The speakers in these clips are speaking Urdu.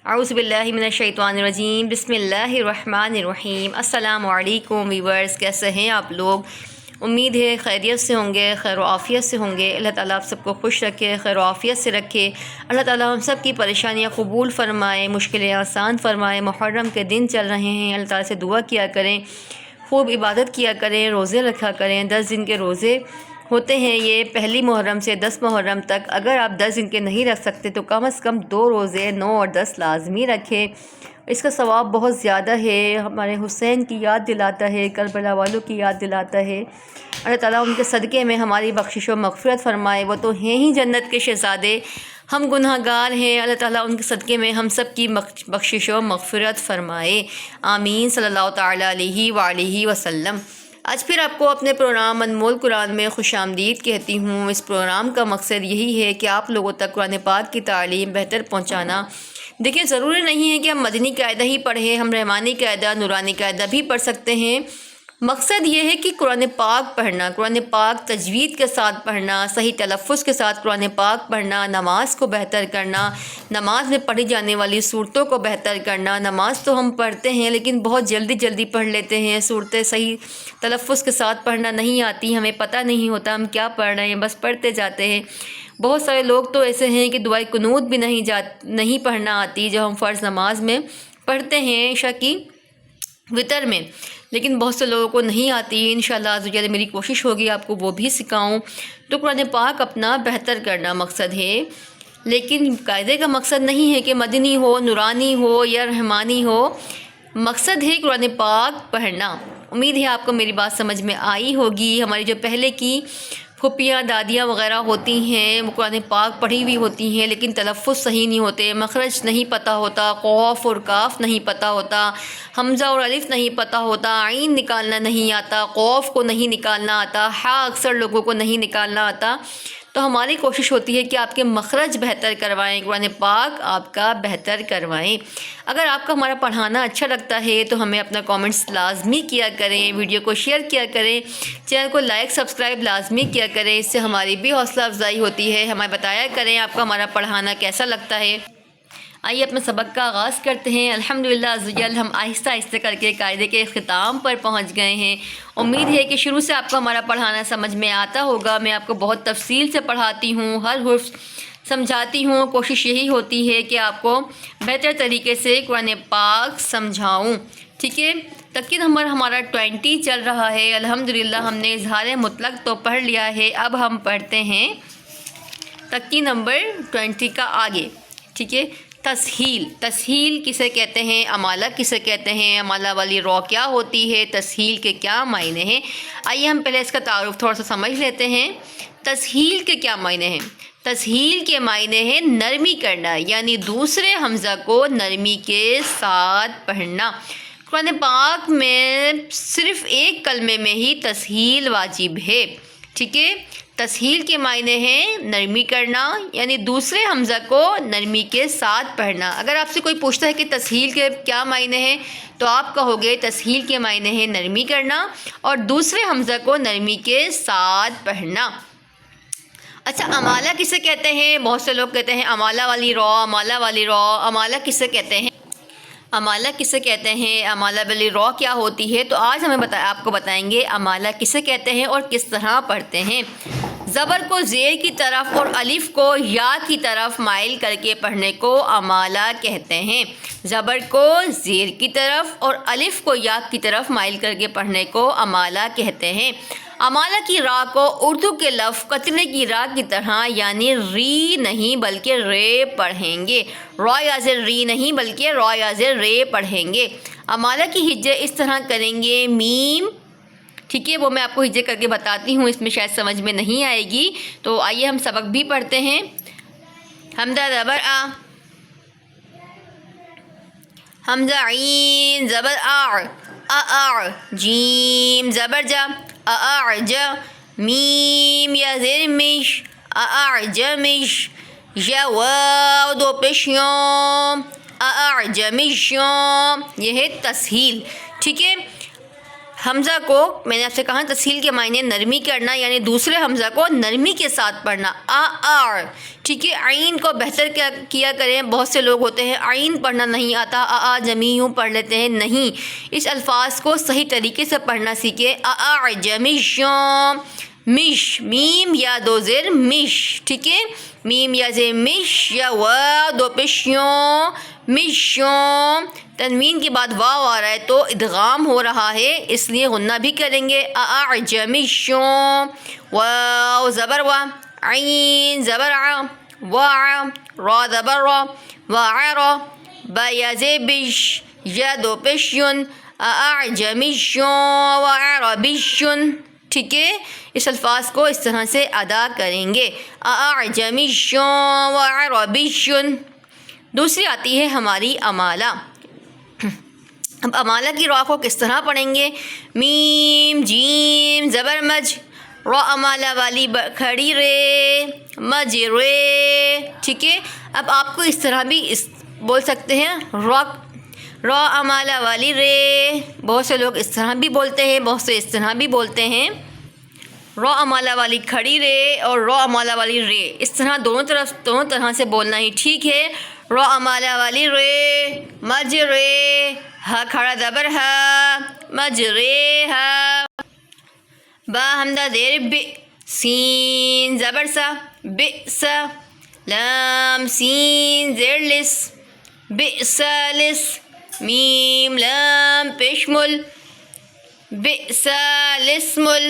اعوذ باللہ من الشیطان الرجیم، بسم اللہ الرحمن الرحیم۔ السلام علیکم ویورز، کیسے ہیں آپ لوگ؟ امید ہے خیریت سے ہوں گے، خیر و عافیت سے ہوں گے۔ اللہ تعالیٰ آپ سب کو خوش رکھے، خیر و عافیت سے رکھے۔ اللہ تعالیٰ ہم سب کی پریشانیاں قبول فرمائے، مشکلیں آسان فرمائے۔ محرم کے دن چل رہے ہیں، اللہ تعالیٰ سے دعا کیا کریں، خوب عبادت کیا کریں، روزے رکھا کریں۔ 10 دن کے روزے ہوتے ہیں یہ، پہلی محرم سے 10 محرم تک۔ اگر آپ 10 دن کے نہیں رکھ سکتے تو کم از کم 2 روزے 9 اور 10 لازمی رکھیں، اس کا ثواب بہت زیادہ ہے۔ ہمارے حسین کی یاد دلاتا ہے، کربلا والوں کی یاد دلاتا ہے۔ اللہ تعالیٰ ان کے صدقے میں ہماری بخشش و مغفرت فرمائے۔ وہ تو ہیں ہی جنت کے شہزادے، ہم گناہ گار ہیں، اللہ تعالیٰ ان کے صدقے میں ہم سب کی بخشش و مغفرت فرمائے، آمین صلی اللہ تعالیٰ علیہ وآلہ وسلم۔ آج پھر آپ کو اپنے پروگرام انمول قرآن میں خوش آمدید کہتی ہوں۔ اس پروگرام کا مقصد یہی ہے کہ آپ لوگوں تک قرآن پاک کی تعلیم بہتر پہنچانا۔ دیکھیں، ضروری نہیں ہے کہ ہم مدنی قاعدہ ہی پڑھیں، ہم رحمانی قاعدہ، نورانی قاعدہ بھی پڑھ سکتے ہیں۔ مقصد یہ ہے کہ قرآن پاک پڑھنا، قرآن پاک تجوید کے ساتھ پڑھنا، صحیح تلفظ کے ساتھ قرآن پاک پڑھنا، نماز کو بہتر کرنا، نماز میں پڑھی جانے والی صورتوں کو بہتر کرنا۔ نماز تو ہم پڑھتے ہیں لیکن بہت جلدی پڑھ لیتے ہیں، صورتیں صحیح تلفظ کے ساتھ پڑھنا نہیں آتی، ہمیں پتہ نہیں ہوتا ہم کیا پڑھ رہے ہیں، بس پڑھتے جاتے ہیں۔ بہت سارے لوگ تو ایسے ہیں کہ دعائے قنوت بھی نہیں پڑھنا آتی جو ہم فرض نماز میں پڑھتے ہیں، عشاء کی وتر میں، لیکن بہت سے لوگوں کو نہیں آتی۔ انشاءاللہ عزوجل میری کوشش ہوگی آپ کو وہ بھی سکھاؤں۔ تو قرآن پاک اپنا بہتر کرنا مقصد ہے، لیکن قاعدے کا مقصد نہیں ہے کہ مدنی ہو، نورانی ہو یا رحمانی ہو، مقصد ہے قرآن پاک پڑھنا۔ امید ہے آپ کو میری بات سمجھ میں آئی ہوگی۔ ہماری جو پہلے کی پھپھیاں دادیاں وغیرہ ہوتی ہیں وہ قرآن پاک پڑھی ہوئی ہوتی ہیں لیکن تلفظ صحیح نہیں ہوتے، مخرج نہیں پتہ ہوتا، قاف اور کاف نہیں پتہ ہوتا، حمزہ اور الف نہیں پتہ ہوتا، عین نکالنا نہیں آتا، قاف کو نہیں نکالنا آتا، ہا اکثر لوگوں کو نہیں نکالنا آتا۔ تو ہماری کوشش ہوتی ہے کہ آپ کے مخرج بہتر کروائیں، قرآن پاک آپ کا بہتر کروائیں۔ اگر آپ کا ہمارا پڑھانا اچھا لگتا ہے تو ہمیں اپنا کامنٹس لازمی کیا کریں، ویڈیو کو شیئر کیا کریں، چینل کو لائک سبسکرائب لازمی کیا کریں، اس سے ہماری بھی حوصلہ افزائی ہوتی ہے۔ ہمیں بتایا کریں آپ کو ہمارا پڑھانا کیسا لگتا ہے۔ آئیے اپنے سبق کا آغاز کرتے ہیں۔ الحمدللہ عزوجل ہم آہستہ آہستہ کر کے قاعدے کے اختتام پر پہنچ گئے ہیں۔ امید ہے کہ شروع سے آپ کو ہمارا پڑھانا سمجھ میں آتا ہوگا۔ میں آپ کو بہت تفصیل سے پڑھاتی ہوں، ہر حرف سمجھاتی ہوں، کوشش یہی ہوتی ہے کہ آپ کو بہتر طریقے سے قرآن پاک سمجھاؤں، ٹھیک ہے؟ تقریر نمبر ہمارا 20 چل رہا ہے۔ الحمدللہ ہم نے اظہار مطلق تو پڑھ لیا ہے، اب ہم پڑھتے ہیں تقریر نمبر 20 کا آگے، ٹھیک ہے؟ تسہیل، تسہیل کسے کہتے ہیں، امالہ کسے کہتے ہیں، امالہ والی رو کیا ہوتی ہے، تسہیل کے کیا معنی ہیں۔ آئیے ہم پہلے اس کا تعارف تھوڑا سا سمجھ لیتے ہیں۔ تسہیل کے کیا معنی ہیں؟ تسہیل کے معنی ہیں نرمی کرنا، یعنی دوسرے حمزہ کو نرمی کے ساتھ پڑھنا۔ قرآن پاک میں صرف ایک کلمے میں ہی تسہیل واجب ہے، ٹھیک ہے؟ تسہیل کے معنی ہیں نرمی کرنا، یعنی دوسرے حمزہ کو نرمی کے ساتھ پڑھنا۔ اگر آپ سے کوئی پوچھتا ہے کہ تسہیل کے کیا معنی ہیں تو آپ کہو گے تسہیل کے معنی ہیں نرمی کرنا اور دوسرے حمزہ کو نرمی کے ساتھ پڑھنا۔ اچھا، امالہ کسے کہتے ہیں؟ بہت سے لوگ کہتے ہیں امالہ والی رو، امالہ والی رو، امالہ کسے کہتے ہیں؟ امالہ کسے کہتے ہیں، امالہ والی رو کیا ہوتی ہے؟ تو آج ہمیں آپ کو بتائیں گے امالہ کسے کہتے ہیں اور کس طرح پڑھتے ہیں۔ زبر کو زیر کی طرف اور الف کو یا کی طرف مائل کر کے پڑھنے کو امالہ کہتے ہیں۔ زبر کو زیر کی طرف اور الف کو یا کی طرف مائل کر کے پڑھنے کو امالہ کہتے ہیں۔ امالہ کی را کو اردو کے لفظ قطرے کی را کی طرح یعنی ری نہیں بلکہ رے پڑھیں گے، را یا زیر ری نہیں بلکہ را یا زیر رے پڑھیں گے۔ امالہ کی ہجے اس طرح کریں گے، میم، ٹھیک ہے؟ وہ میں آپ کو ہجے کر کے بتاتی ہوں، اس میں شاید سمجھ میں نہیں آئے گی، تو آئیے ہم سبق بھی پڑھتے ہیں۔ حمزہ زبر آ، حمزہ عین زبر آ، جیم زبر جا، جا، میم یا زیر مش، جمش، یا واو دو پیشیوم، جمشیوم، یہ ہے تسہیل، ٹھیک ہے؟ حمزہ کو میں نے آپ سے کہا تسہیل کے معنی نرمی کرنا، یعنی دوسرے حمزہ کو نرمی کے ساتھ پڑھنا، آر، ٹھیک ہے۔ عین کو بہتر کیا کریں، بہت سے لوگ ہوتے ہیں عین پڑھنا نہیں آتا، جمی یوں پڑھ لیتے ہیں، نہیں، اس الفاظ کو صحیح طریقے سے پڑھنا سیکھیں۔ جمیشوں، مش، میم یا دو زیر مش، ٹھیک ہے، میم یا زیر مش یا دو پیشیوں مشوں، تنوین کے بعد واو آ رہا ہے تو ادغام ہو رہا ہے، اس لیے غنہ بھی کریں گے۔ جمیشوں، واو زبر وا، عین زبر ع، وا، را زبر را، وعر، با یا زیر بش یا دو پیشیون، جمیشوں وعربیشن، ٹھیک ہے، اس الفاظ کو اس طرح سے ادا کریں گے، اعجمیشوں وعربیشن۔ دوسری آتی ہے ہماری امالہ۔ اب امالہ کی را کو کس طرح پڑھیں گے؟ میم جیم زبر مج، را امالہ والی کھڑی رے، مج رے، ٹھیک ہے۔ اب آپ کو اس طرح بھی بول سکتے ہیں، را امالہ والی رے، بہت سے لوگ اس طرح بھی بولتے ہیں، بہت سے اس طرح بھی بولتے ہیں، را امالہ والی کھڑی رے اور را امالہ والی رے، اس طرح دونوں طرح سے بولنا ہی ٹھیک ہے۔ را امالہ والی رے، مج رے، ہا کھڑا زبر ہا، مج رے ہا، با حمزہ زیر ب، سین زبر سا، بئس، لام سین زیر لس، بئس لس، میم لام پیشمل، بئس لسمل،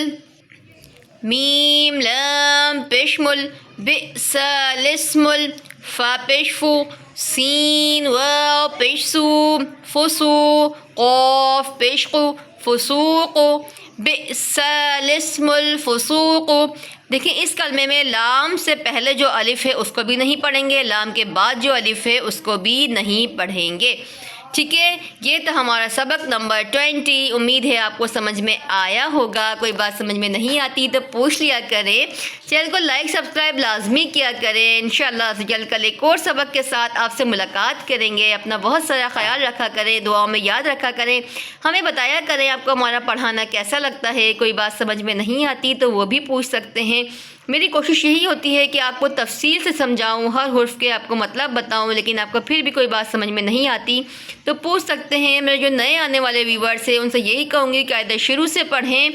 میم لام پیشمل، بئس لسمل، فا پیشفو، سین واو پیشسو، فسو، قاف پیشقو، فسوق، بئس الاسم الفسوق۔ دیکھیں اس کلمے میں لام سے پہلے جو الف ہے اس کو بھی نہیں پڑھیں گے، لام کے بعد جو الف ہے اس کو بھی نہیں پڑھیں گے، ٹھیک ہے۔ یہ تو ہمارا سبق نمبر 20۔ امید ہے آپ کو سمجھ میں آیا ہوگا، کوئی بات سمجھ میں نہیں آتی تو پوچھ لیا کریں، چینل کو لائک سبسکرائب لازمی کیا کریں۔ انشاءاللہ جلد کل ایک اور سبق کے ساتھ آپ سے ملاقات کریں گے۔ اپنا بہت سارا خیال رکھا کریں، دعاؤں میں یاد رکھا کریں، ہمیں بتایا کریں آپ کو ہمارا پڑھانا کیسا لگتا ہے، کوئی بات سمجھ میں نہیں آتی تو وہ بھی پوچھ سکتے ہیں۔ میری کوشش یہی ہوتی ہے کہ آپ کو تفصیل سے سمجھاؤں، ہر حرف کے آپ کو مطلب بتاؤں، لیکن آپ کو پھر بھی کوئی بات سمجھ میں نہیں آتی تو پوچھ سکتے ہیں۔ میرے جو نئے آنے والے ویورز ہیں ان سے یہی کہوں گی کہ قاعدہ شروع سے پڑھیں،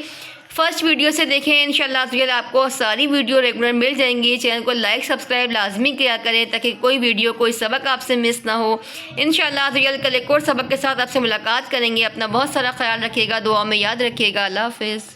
فرسٹ ویڈیو سے دیکھیں، انشاءاللہ آپ کو ساری ویڈیو ریگولر مل جائیں گی۔ چینل کو لائک سبسکرائب لازمی کیا کریں تاکہ کوئی ویڈیو کوئی سبق آپ سے مس نہ ہو۔ انشاءاللہ کل ایک اور سبق کے ساتھ آپ سے ملاقات کریں گے۔ اپنا بہت سارا خیال رکھیے گا، دعاؤں میں یاد رکھیے گا۔ اللہ حافظ۔